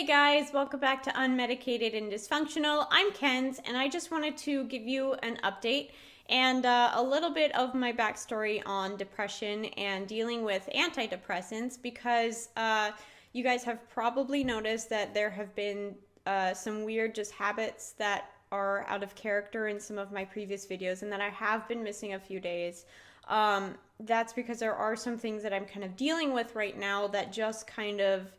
Hey guys, welcome back to Unmedicated and Dysfunctional. I'm Kenz, and I just wanted to give you an update and a little bit of my backstory on depression and dealing with antidepressants because you guys have probably noticed that there have been some weird just habits that are out of character in some of my previous videos and that I have been missing a few days. That's because there are some things that I'm kind of dealing with right now that just kind of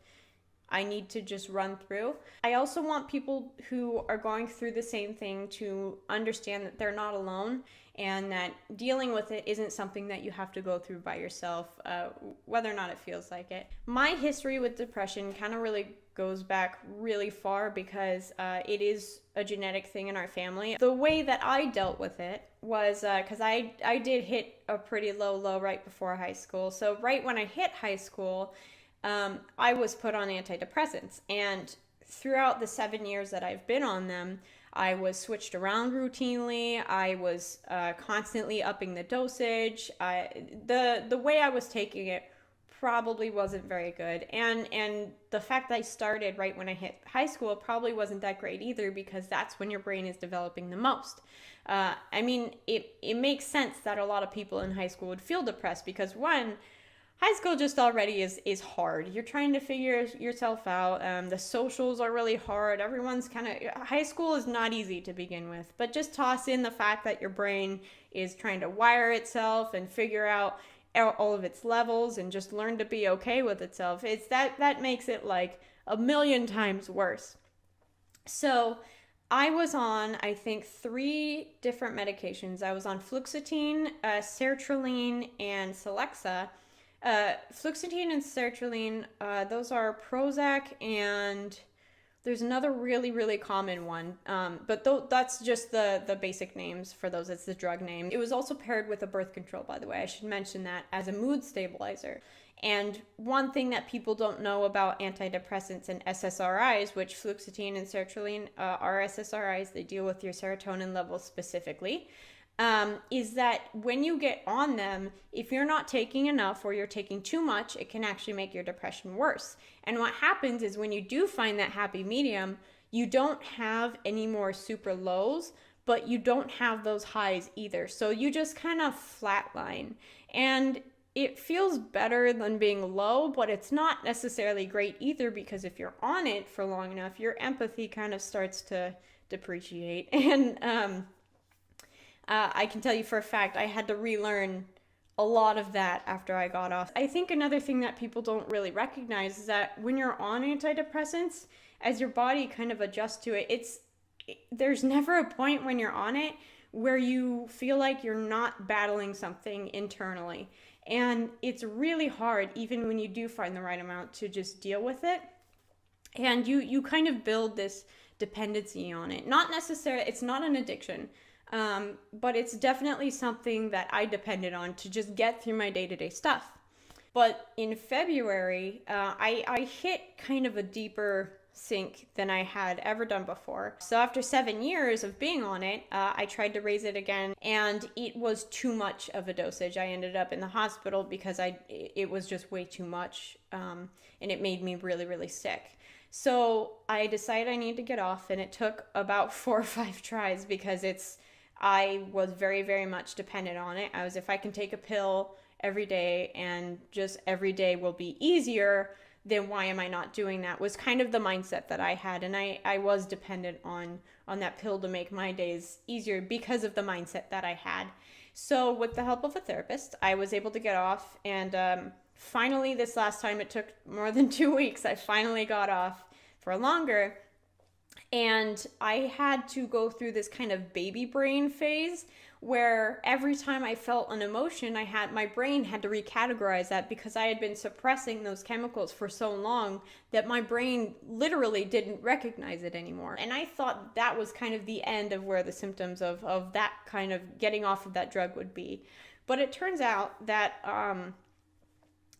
I need to just run through. I also want people who are going through the same thing to understand that they're not alone and that dealing with it isn't something that you have to go through by yourself, whether or not it feels like it. My history with depression kind of really goes back really far because it is a genetic thing in our family. The way that I dealt with it was because I did hit a pretty low right before high school. So right when I hit high school, I was put on antidepressants, and throughout the 7 years that I've been on them, I was switched around routinely. I was constantly upping the dosage. The way I was taking it probably wasn't very good, and the fact that I started right when I hit high school probably wasn't that great either, because that's when your brain is developing the most. I mean, it makes sense that a lot of people in high school would feel depressed because, one, high school just already is hard. You're trying to figure yourself out. The socials are really hard. Everyone's high school is not easy to begin with. But just toss in the fact that your brain is trying to wire itself and figure out all of its levels and just learn to be okay with itself. It's that makes it like a million times worse. So I was on, I think, 3 different medications. I was on fluoxetine, sertraline, and Celexa. Fluoxetine and sertraline, those are Prozac, and there's another really common one, but that's just the basic names for those. It's the drug name. It was also paired with a birth control, by the way. I should mention that, as a mood stabilizer. And one thing that people don't know about antidepressants and SSRIs, which fluoxetine and sertraline are SSRIs, they deal with your serotonin levels specifically, is that when you get on them, if you're not taking enough or you're taking too much, it can actually make your depression worse. And what happens is when you do find that happy medium, you don't have any more super lows, but you don't have those highs either. So you just kind of flatline. And it feels better than being low, but it's not necessarily great either, because if you're on it for long enough, your empathy kind of starts to depreciate. And I can tell you for a fact, I had to relearn a lot of that after I got off. I think another thing that people don't really recognize is that when you're on antidepressants, as your body kind of adjusts to it, there's never a point when you're on it where you feel like you're not battling something internally. And it's really hard, even when you do find the right amount, to just deal with it. And you kind of build this dependency on it. Not necessarily, it's not an addiction. But it's definitely something that I depended on to just get through my day-to-day stuff. But in February, I hit kind of a deeper sink than I had ever done before. So after 7 years of being on it, I tried to raise it again, and it was too much of a dosage. I ended up in the hospital because it was just way too much, and it made me really sick. So I decided I needed to get off, and it took about 4 or 5 tries because I was very much dependent on it. I was, if I can take a pill every day and just every day will be easier, then why am I not doing that? Was kind of the mindset that I had. And I was dependent on that pill to make my days easier because of the mindset that I had. So with the help of a therapist, I was able to get off. And finally, this last time, it took more than 2 weeks. I finally got off for longer. And I had to go through this kind of baby brain phase where every time I felt an emotion, my brain had to recategorize that, because I had been suppressing those chemicals for so long that my brain literally didn't recognize it anymore. And I thought that was kind of the end of where the symptoms of that kind of getting off of that drug would be. But it turns out that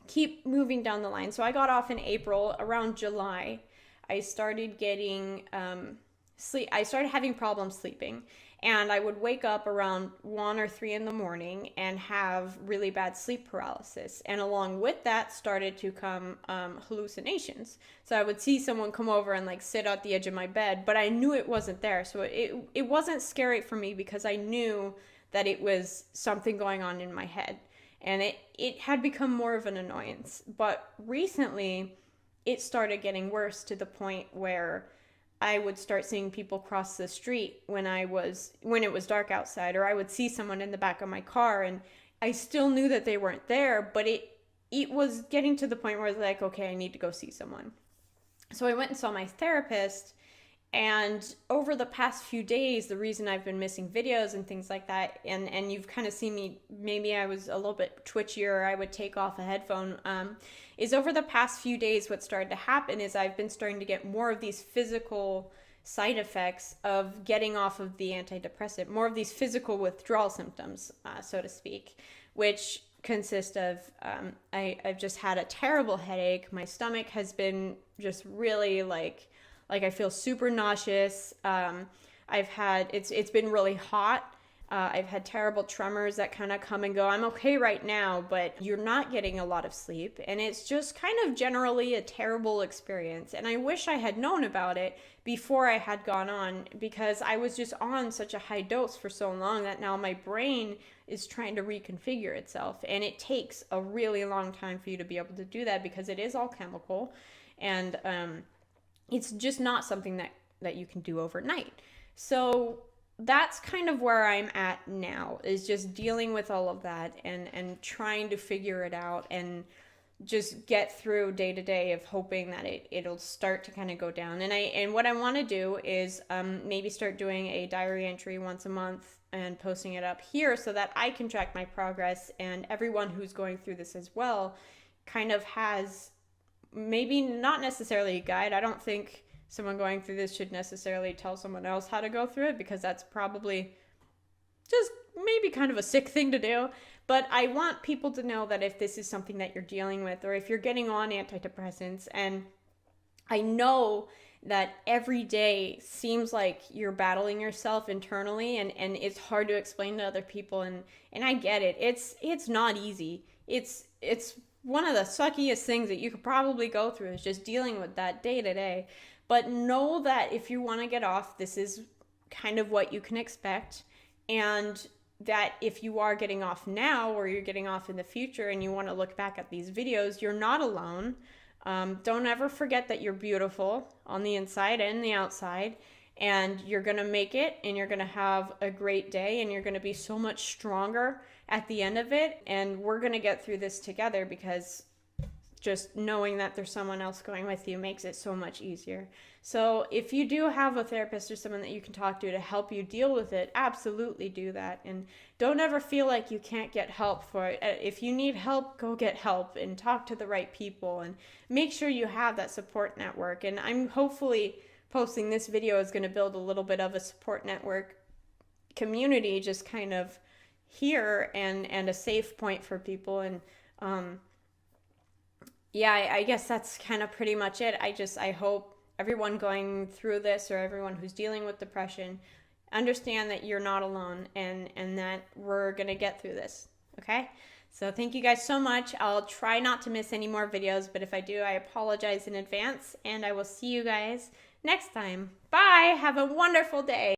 keep moving down the line. So I got off in April. Around July, I started getting sleep. I started having problems sleeping, And I would wake up around 1 or 3 in the morning and have really bad sleep paralysis. And along with that started to come hallucinations. So I would see someone come over and like sit at the edge of my bed, but I knew it wasn't there. So it wasn't scary for me because I knew that it was something going on in my head. And it had become more of an annoyance. But recently, it started getting worse to the point where I would start seeing people cross the street when it was dark outside, or I would see someone in the back of my car, and I still knew that they weren't there, but it was getting to the point where I was like, okay, I need to go see someone. So I went and saw my therapist, and over the past few days, the reason I've been missing videos and things like that, and you've kind of seen me, maybe I was a little bit twitchier, I would take off a headphone, is over the past few days what started to happen is I've been starting to get more of these physical side effects of getting off of the antidepressant, more of these physical withdrawal symptoms, so to speak, which consist of I've just had a terrible headache. My stomach has been just really like I feel super nauseous. It's been really hot. I've had terrible tremors that kind of come and go. I'm okay right now, but you're not getting a lot of sleep. And it's just kind of generally a terrible experience. And I wish I had known about it before I had gone on, because I was just on such a high dose for so long that now my brain is trying to reconfigure itself. And it takes a really long time for you to be able to do that because it is all chemical. And it's just not something that you can do overnight. So that's kind of where I'm at now, is just dealing with all of that and trying to figure it out and just get through day to day of hoping that it'll start to kind of go down. And what I want to do is maybe start doing a diary entry once a month and posting it up here so that I can track my progress, and everyone who's going through this as well kind of has maybe not necessarily a guide. I don't think someone going through this should necessarily tell someone else how to go through it, because that's probably just maybe kind of a sick thing to do. But I want people to know that if this is something that you're dealing with, or if you're getting on antidepressants, and I know that every day seems like you're battling yourself internally, and it's hard to explain to other people, and I get it. It's not easy. It's one of the suckiest things that you could probably go through, is just dealing with that day to day. But know that if you want to get off, this is kind of what you can expect. And that if you are getting off now, or you're getting off in the future, and you want to look back at these videos, you're not alone. Don't ever forget that you're beautiful on the inside and the outside. And you're going to make it, and you're going to have a great day, and you're going to be so much stronger at the end of it. And we're going to get through this together, because just knowing that there's someone else going with you makes it so much easier. So if you do have a therapist or someone that you can talk to help you deal with it, absolutely do that. And don't ever feel like you can't get help for it. If you need help, go get help and talk to the right people, and make sure you have that support network. And I'm hopefully posting this video is going to build a little bit of a support network community, just kind of here, and a safe point for people. And yeah, I guess that's kind of pretty much it. I hope everyone going through this, or everyone who's dealing with depression, understand that you're not alone, and that we're going to get through this. Okay? So thank you guys so much. I'll try not to miss any more videos, but if I do, I apologize in advance, and I will see you guys next time. Bye. Have a wonderful day.